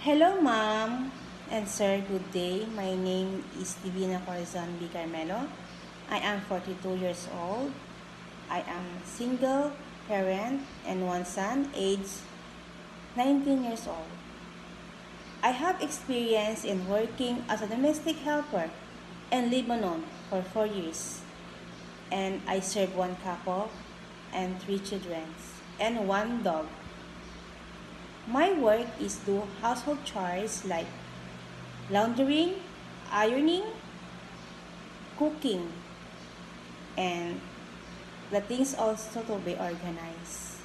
Hello, ma'am and sir. Good day. My name is Divina Corazon B. Carmelo. I am 42 years old. I am single parent and one son, aged 19 years old. I have experience in working as a domestic helper in Lebanon for 4 years, and I serve one couple and three children and one dog. My work is do household chores like laundering, ironing, cooking, and the things also to be organized.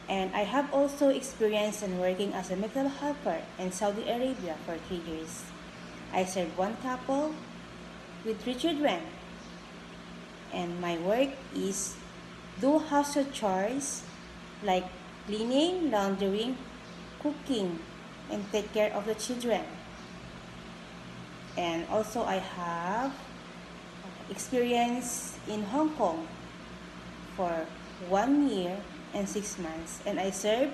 And I have also experience in working as a medical helper in Saudi Arabia for 3 years. I served one couple with three children, and my work is do household chores like cleaning, laundering, cooking, and take care of the children. And also I have experience in Hong Kong for 1 year and 6 months, and I served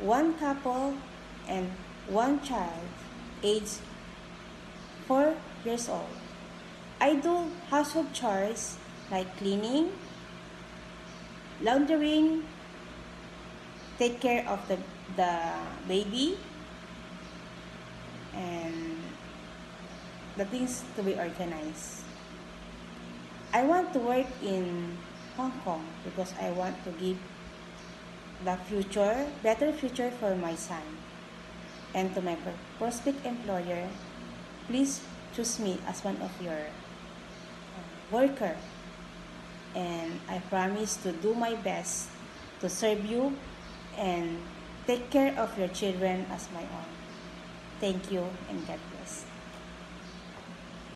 one couple and one child aged 4 years old. I do household chores like cleaning, laundering, take care of the baby, and the things to be organized. I want to work in Hong Kong because I want to give the better future for my son. And to my prospect employer, please choose me as one of your worker. And I promise to do my best to serve you and take care of your children as my own. Thank you and God bless.